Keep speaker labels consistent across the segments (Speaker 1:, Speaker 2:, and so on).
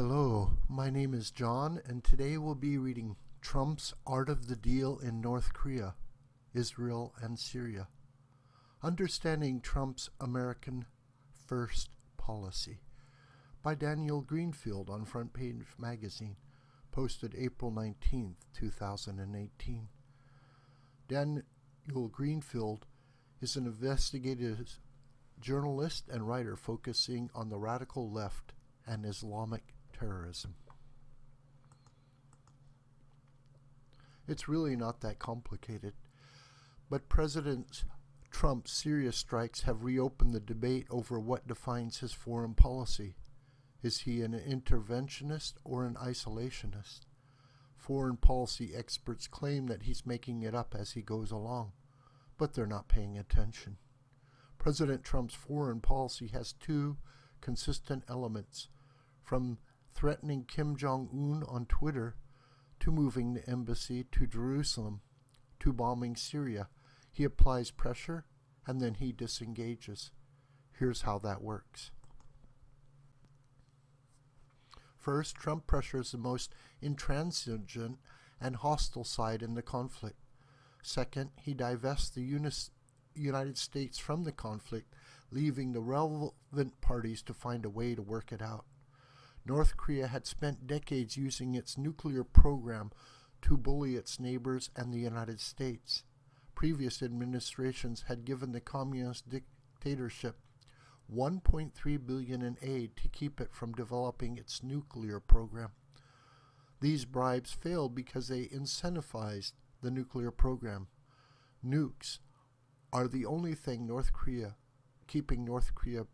Speaker 1: Hello, my name is John, and today we'll be reading Trump's Art of the Deal in North Korea, Israel, and Syria. Understanding Trump's American First Policy by Daniel Greenfield on Front Page Magazine, posted April 19, 2018. Daniel Greenfield is an investigative journalist and writer focusing on the radical left and Islamic terrorism. It's really not that complicated, but President Trump's Syria strikes have reopened the debate over what defines his foreign policy. Is he an interventionist or an isolationist? Foreign policy experts claim that he's making it up as he goes along, but they're not paying attention. President Trump's foreign policy has two consistent elements, from threatening Kim Jong-un on Twitter, to moving the embassy to Jerusalem, to bombing Syria. He applies pressure and then he disengages. Here's how that works. First, Trump pressures the most intransigent and hostile side in the conflict. Second, he divests the United States from the conflict, leaving the relevant parties to find a way to work it out. North Korea had spent decades using its nuclear program to bully its neighbors and the United States. Previous administrations had given the communist dictatorship $1.3 billion in aid to keep it from developing its nuclear program. These bribes failed because they incentivized the nuclear program. Nukes are the only thing keeping North Korea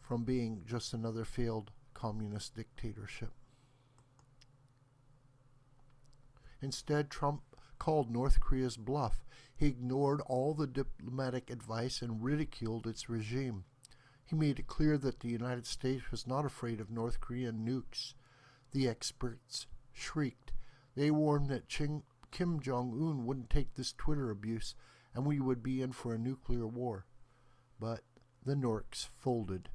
Speaker 1: from being just another failed communist dictatorship. Instead, Trump called North Korea's bluff. He ignored all the diplomatic advice and ridiculed its regime. He made it clear that the United States was not afraid of North Korean nukes. The experts shrieked. They warned that Kim Jong-un wouldn't take this Twitter abuse and we would be in for a nuclear war. But the Norks folded.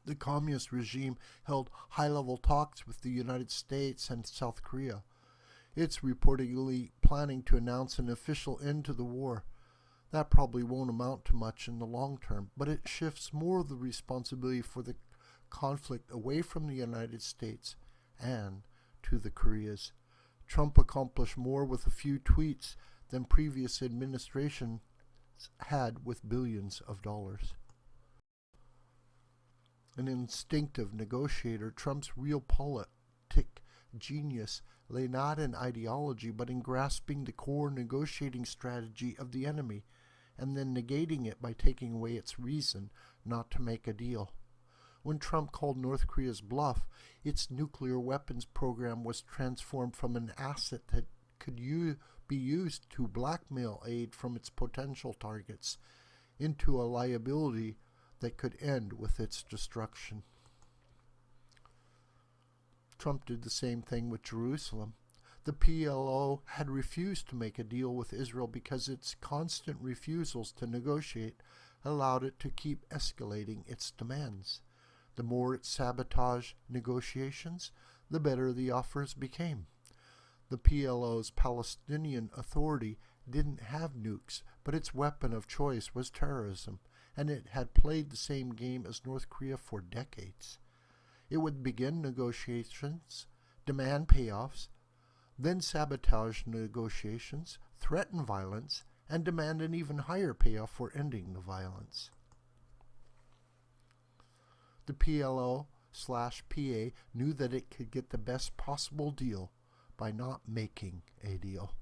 Speaker 1: The communist regime held high-level talks with the United States and South Korea. It's reportedly planning to announce an official end to the war. That probably won't amount to much in the long term, but it shifts more of the responsibility for the conflict away from the United States and to the Koreas. Trump accomplished more with a few tweets than previous administrations had with billions of dollars. An instinctive negotiator, Trump's real politic genius lay not in ideology but in grasping the core negotiating strategy of the enemy and then negating it by taking away its reason not to make a deal. When Trump called North Korea's bluff, its nuclear weapons program was transformed from an asset that could be used to blackmail aid from its potential targets into a liability that could end with its destruction. Trump did the same thing with Jerusalem. The PLO had refused to make a deal with Israel because its constant refusals to negotiate allowed it to keep escalating its demands. The more it sabotaged negotiations, the better the offers became. The PLO's Palestinian Authority didn't have nukes, but its weapon of choice was terrorism, and it had played the same game as North Korea for decades. It would begin negotiations, demand payoffs, then sabotage negotiations, threaten violence, and demand an even higher payoff for ending the violence. The PLO/PA knew that it could get the best possible deal by not making a deal.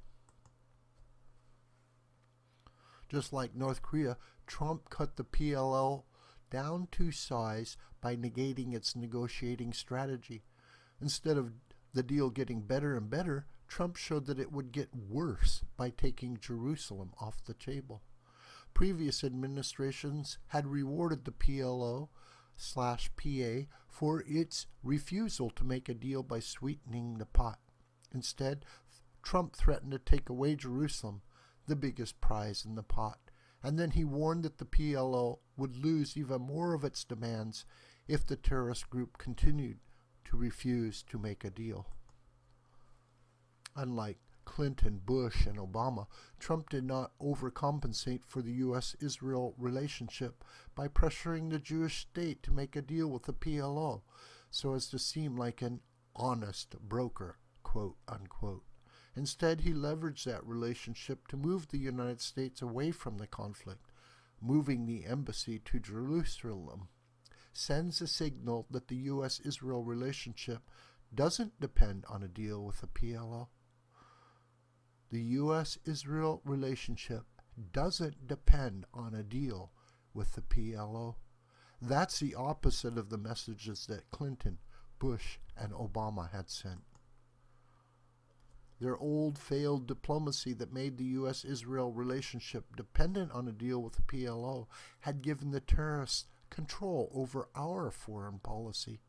Speaker 1: Just like North Korea, Trump cut the PLO down to size by negating its negotiating strategy. Instead of the deal getting better and better, Trump showed that it would get worse by taking Jerusalem off the table. Previous administrations had rewarded the PLO/PA for its refusal to make a deal by sweetening the pot. Instead, Trump threatened to take away Jerusalem, the biggest prize in the pot, and then he warned that the PLO would lose even more of its demands if the terrorist group continued to refuse to make a deal. Unlike Clinton, Bush, and Obama, Trump did not overcompensate for the U.S.-Israel relationship by pressuring the Jewish state to make a deal with the PLO so as to seem like an honest broker, quote unquote. Instead, he leveraged that relationship to move the United States away from the conflict. Moving the embassy to Jerusalem sends a signal that the U.S.-Israel relationship doesn't depend on a deal with the PLO. The U.S.-Israel relationship doesn't depend on a deal with the PLO. That's the opposite of the messages that Clinton, Bush, and Obama had sent. Their old failed diplomacy that made the U.S.-Israel relationship dependent on a deal with the PLO had given the terrorists control over our foreign policy.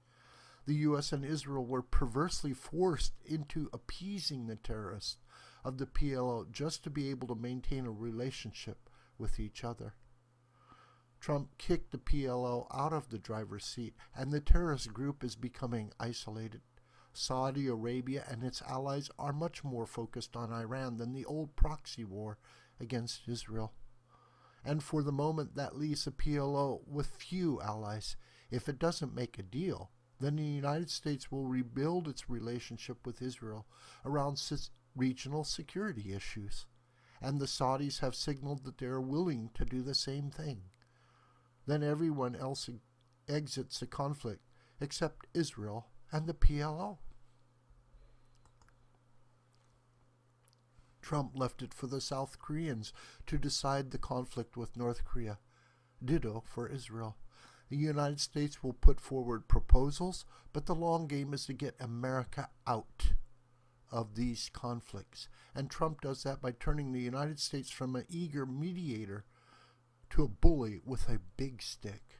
Speaker 1: The U.S. and Israel were perversely forced into appeasing the terrorists of the PLO just to be able to maintain a relationship with each other. Trump kicked the PLO out of the driver's seat, and the terrorist group is becoming isolated. Saudi Arabia and its allies are much more focused on Iran than the old proxy war against Israel. And for the moment, that leaves the PLO with few allies. If it doesn't make a deal, then the United States will rebuild its relationship with Israel around regional security issues. And the Saudis have signaled that they are willing to do the same thing. Then everyone else exits the conflict except Israel and the PLO. Trump left it for the South Koreans to decide the conflict with North Korea. Ditto for Israel. The United States will put forward proposals, but the long game is to get America out of these conflicts. And Trump does that by turning the United States from an eager mediator to a bully with a big stick.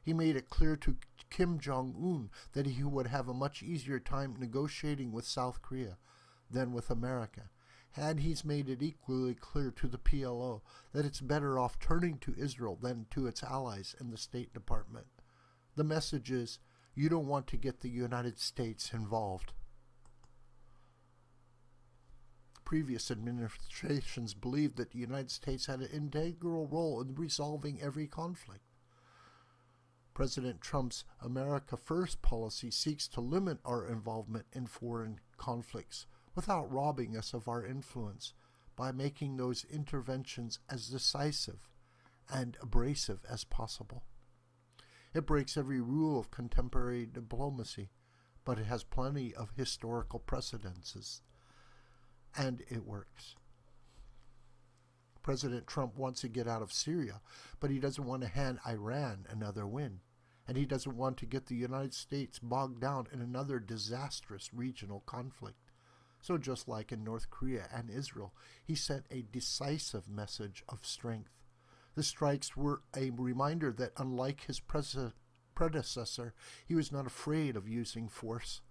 Speaker 1: He made it clear to Kim Jong-un that he would have a much easier time negotiating with South Korea than with America. And he's made it equally clear to the PLO that it's better off turning to Israel than to its allies in the State Department. The message is, you don't want to get the United States involved. Previous administrations believed that the United States had an integral role in resolving every conflict. President Trump's America First policy seeks to limit our involvement in foreign conflicts without robbing us of our influence by making those interventions as decisive and abrasive as possible. It breaks every rule of contemporary diplomacy, but it has plenty of historical precedences, and it works. President Trump wants to get out of Syria, but he doesn't want to hand Iran another win, and he doesn't want to get the United States bogged down in another disastrous regional conflict. So just like in North Korea and Israel, he sent a decisive message of strength. The strikes were a reminder that unlike his predecessor, he was not afraid of using force.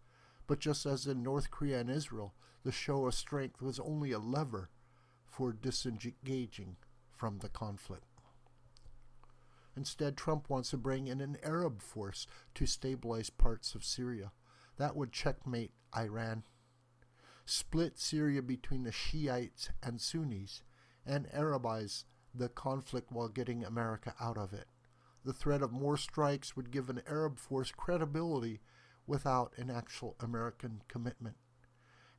Speaker 1: But just as in North Korea and Israel, the show of strength was only a lever for disengaging from the conflict. Instead, Trump wants to bring in an Arab force to stabilize parts of Syria. That would checkmate Iran, split Syria between the Shiites and Sunnis, and Arabize the conflict while getting America out of it. The threat of more strikes would give an Arab force credibility without an actual American commitment.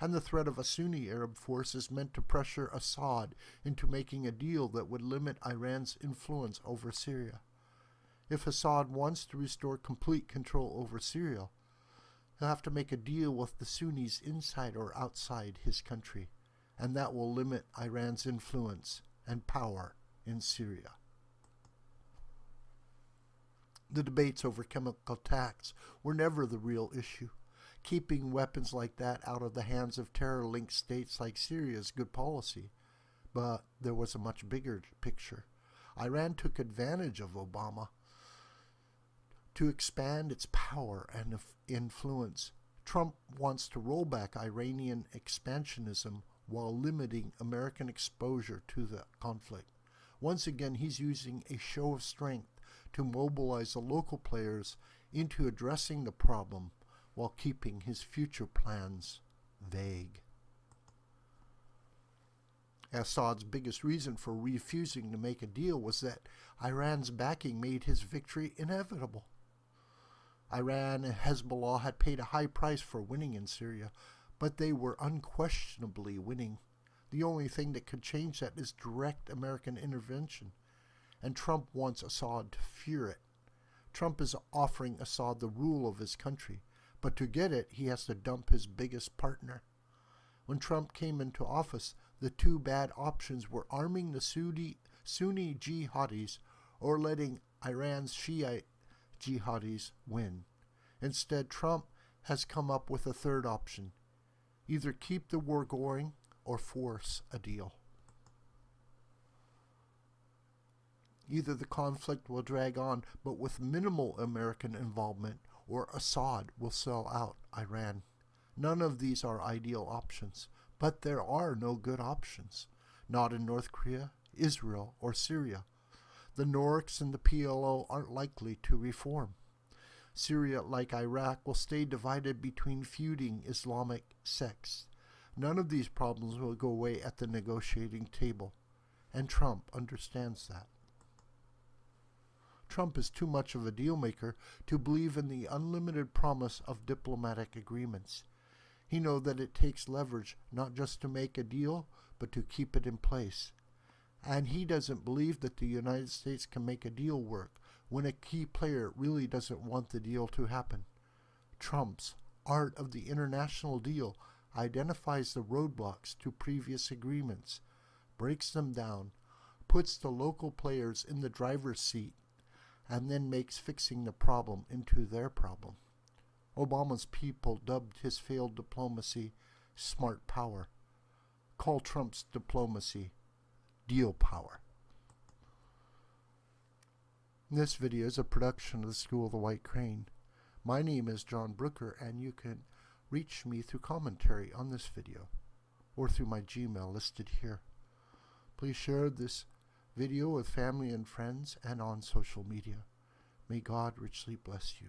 Speaker 1: And the threat of a Sunni Arab force is meant to pressure Assad into making a deal that would limit Iran's influence over Syria. If Assad wants to restore complete control over Syria, he'll have to make a deal with the Sunnis inside or outside his country, and that will limit Iran's influence and power in Syria. The debates over chemical attacks were never the real issue. Keeping weapons like that out of the hands of terror-linked states like Syria is good policy, but there was a much bigger picture. Iran took advantage of Obama to expand its power and influence. Trump wants to roll back Iranian expansionism while limiting American exposure to the conflict. Once again, he's using a show of strength to mobilize the local players into addressing the problem while keeping his future plans vague. Assad's biggest reason for refusing to make a deal was that Iran's backing made his victory inevitable. Iran and Hezbollah had paid a high price for winning in Syria, but they were unquestionably winning. The only thing that could change that is direct American intervention, and Trump wants Assad to fear it. Trump is offering Assad the rule of his country, but to get it, he has to dump his biggest partner. When Trump came into office, the two bad options were arming the Sunni jihadis or letting Iran's Shiite jihadis win. Instead, Trump has come up with a third option: either keep the war going or force a deal. Either the conflict will drag on, but with minimal American involvement, or Assad will sell out Iran. None of these are ideal options, but there are no good options. Not in North Korea, Israel, or Syria. The Norks and the PLO aren't likely to reform. Syria, like Iraq, will stay divided between feuding Islamic sects. None of these problems will go away at the negotiating table, and Trump understands that. Trump is too much of a dealmaker to believe in the unlimited promise of diplomatic agreements. He knows that it takes leverage not just to make a deal, but to keep it in place. And he doesn't believe that the United States can make a deal work when a key player really doesn't want the deal to happen. Trump's art of the international deal identifies the roadblocks to previous agreements, breaks them down, puts the local players in the driver's seat, and then makes fixing the problem into their problem. Obama's people dubbed his failed diplomacy smart power. Call Trump's diplomacy deal power. This video is a production of the School of the White Crane. My name is John Brooker, and you can reach me through commentary on this video or through my Gmail listed here. Please share this video with family and friends and on social media. May God richly bless you.